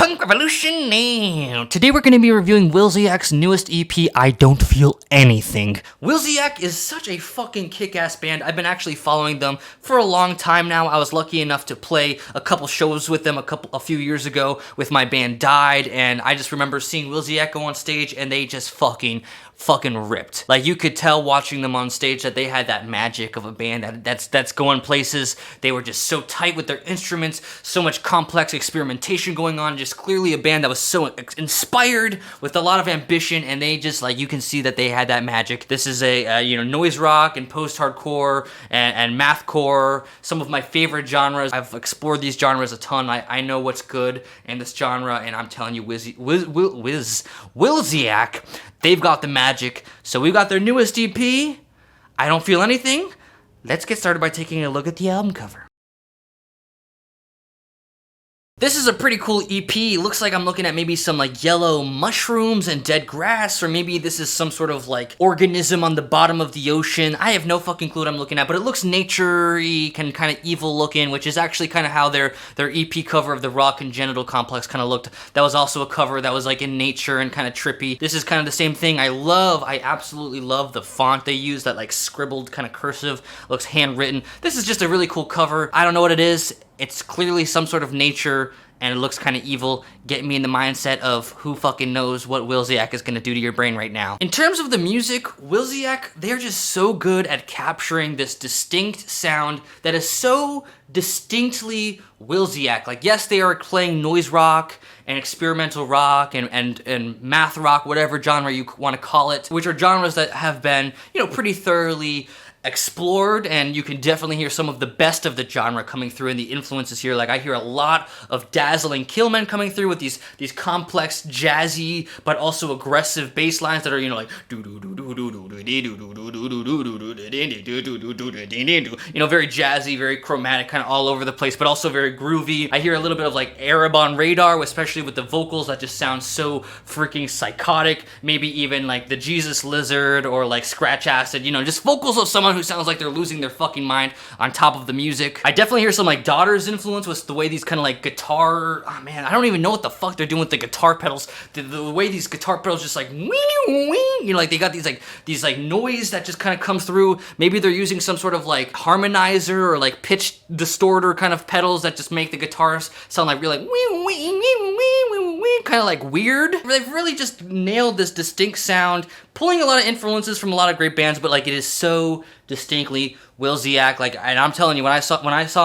Punk Revolution now. Today we're going to be reviewing Willzyx's newest EP, I Don't Feel Anything. Willzyx is such a fucking kick-ass band. I've been actually following them for a long time now. I was lucky enough to play a couple shows with them a few years ago with my band Died, and I just remember seeing Willzyx go on stage and they just fucking ripped. Like, you could tell watching them on stage that they had that magic of a band that's going places. They were just so tight with their instruments, so much complex experimentation going on, just clearly a band that was so inspired with a lot of ambition, and they just, like, you can see that they had that magic. This is a noise rock and post-hardcore and mathcore, some of my favorite genres. I've explored these genres a ton. I know what's good in this genre, and I'm telling you, Willzyx, they've got the magic. So we've got their newest EP, I Don't Feel Anything. Let's get started by taking a look at the album cover. This is a pretty cool EP. It looks like I'm looking at maybe some like yellow mushrooms and dead grass, or maybe this is some sort of like organism on the bottom of the ocean. I have no fucking clue what I'm looking at, but it looks nature-y, kind of evil looking, which is actually kind of how their EP cover of the Raw Congenital Complex kind of looked. That was also a cover that was like in nature and kind of trippy. This is kind of the same thing. I absolutely love the font they use, that like scribbled kind of cursive, looks handwritten. This is just a really cool cover. I don't know what it is. It's clearly some sort of nature, and it looks kind of evil, getting me in the mindset of who fucking knows what Willzyx is going to do to your brain right now. In terms of the music, Willzyx, they're just so good at capturing this distinct sound that is so distinctly Willzyx. Like, yes, they are playing noise rock and experimental rock and math rock, whatever genre you want to call it, which are genres that have been, pretty thoroughly explored, and you can definitely hear some of the best of the genre coming through in the influences here. Like, I hear a lot of Dazzling Killmen coming through with these complex, jazzy, but also aggressive bass lines that are, like, very jazzy, very chromatic, kind of all over the place, but also very groovy. I hear a little bit of like Arab on Radar, especially with the vocals that just sound so freaking psychotic. Maybe even like the Jesus Lizard or like Scratch Acid, just vocals of someone who sounds like they're losing their fucking mind on top of the music. I definitely hear some like Daughters influence with the way these kind of like guitar, I don't even know what the fuck they're doing with the guitar pedals. The way these guitar pedals just like like they got these noise that just kind of comes through. Maybe they're using some sort of like harmonizer or like pitch distorter kind of pedals that just make the guitars sound like really kind of like weird. They've really just nailed this distinct sound, pulling a lot of influences from a lot of great bands, but like it is so distinctly Willzyx. Like, and I'm telling you, when I saw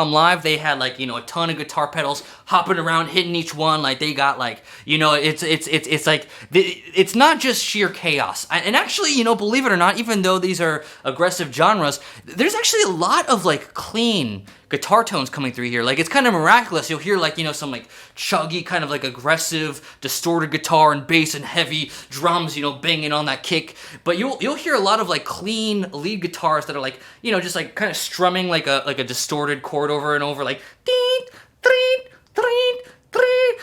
them live, they had like, a ton of guitar pedals hopping around, hitting each one. Like, they got like, it's like, it's not just sheer chaos. And actually, believe it or not, even though these are aggressive genres, there's actually a lot of like clean guitar tones coming through here. Like, it's kind of miraculous. You'll hear like, some like chuggy kind of like aggressive distorted guitar and bass and heavy drums, banging on that kick. But you'll hear a lot of like clean lead guitars that are like, just like kind of strumming like a distorted chord over and over, like ding, ding, ding.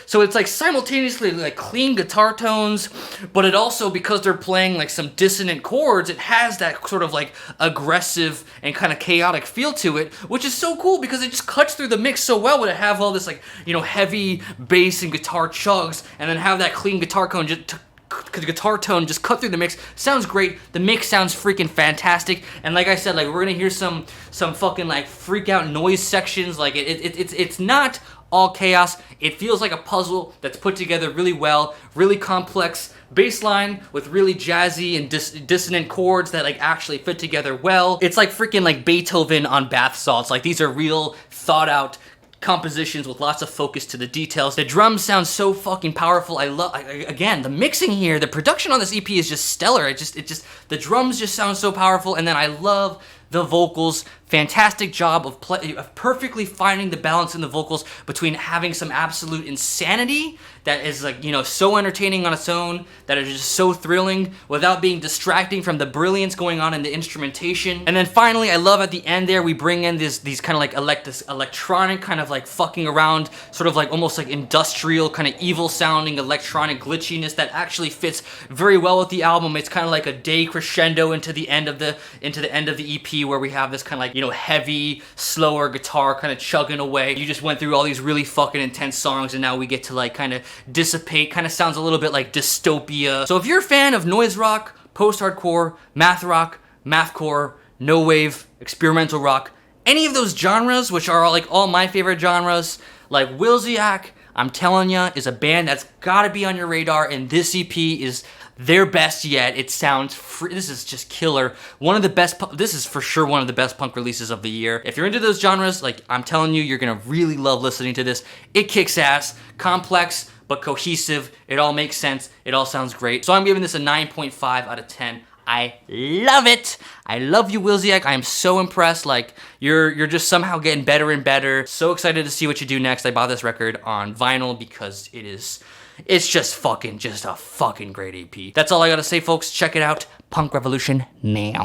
So it's like simultaneously like clean guitar tones, but it also, because they're playing like some dissonant chords, it has that sort of like aggressive and kind of chaotic feel to it, which is so cool because it just cuts through the mix so well when it have all this like, heavy bass and guitar chugs, and then have that clean guitar tone just cut through the mix. Sounds great. The mix sounds freaking fantastic. And like I said, like, we're gonna hear some fucking like freak out noise sections. Like, it's not all chaos. It feels like a puzzle that's put together really well, really complex bass line with really jazzy and dissonant chords that like actually fit together well. It's like freaking like Beethoven on bath salts. Like, these are real thought out compositions with lots of focus to the details. The drums sound so fucking powerful. Again, the mixing here, the production on this EP is just stellar. The drums just sound so powerful, and then I love the vocals. Fantastic job of perfectly finding the balance in the vocals between having some absolute insanity that is like, so entertaining on its own, that is just so thrilling without being distracting from the brilliance going on in the instrumentation. And then finally, I love at the end there, we bring in these kind of like this electronic kind of like fucking around, sort of like almost like industrial kind of evil sounding electronic glitchiness that actually fits very well with the album. It's kind of like a day crescendo into the end of the EP, where we have this kind of like, know, heavy, slower guitar kind of chugging away. You just went through all these really fucking intense songs, and now we get to like kind of dissipate. Kind of sounds a little bit like dystopia. So if you're a fan of noise rock, post-hardcore, math rock, mathcore, no wave, experimental rock, any of those genres, which are like all my favorite genres, like Willzyx, I'm telling ya, is a band that's gotta be on your radar, and this EP is their best yet. It sounds this is just killer. One of the best, this is for sure one of the best punk releases of the year. If you're into those genres, like I'm telling you, you're gonna really love listening to this. It kicks ass, complex, but cohesive. It all makes sense. It all sounds great. So I'm giving this a 9.5 out of 10. I love it. I love you, Willzyx. I am so impressed. Like, you're just somehow getting better and better. So excited to see what you do next. I bought this record on vinyl because it's just a fucking great EP. That's all I gotta say, folks. Check it out. Punk Revolution now.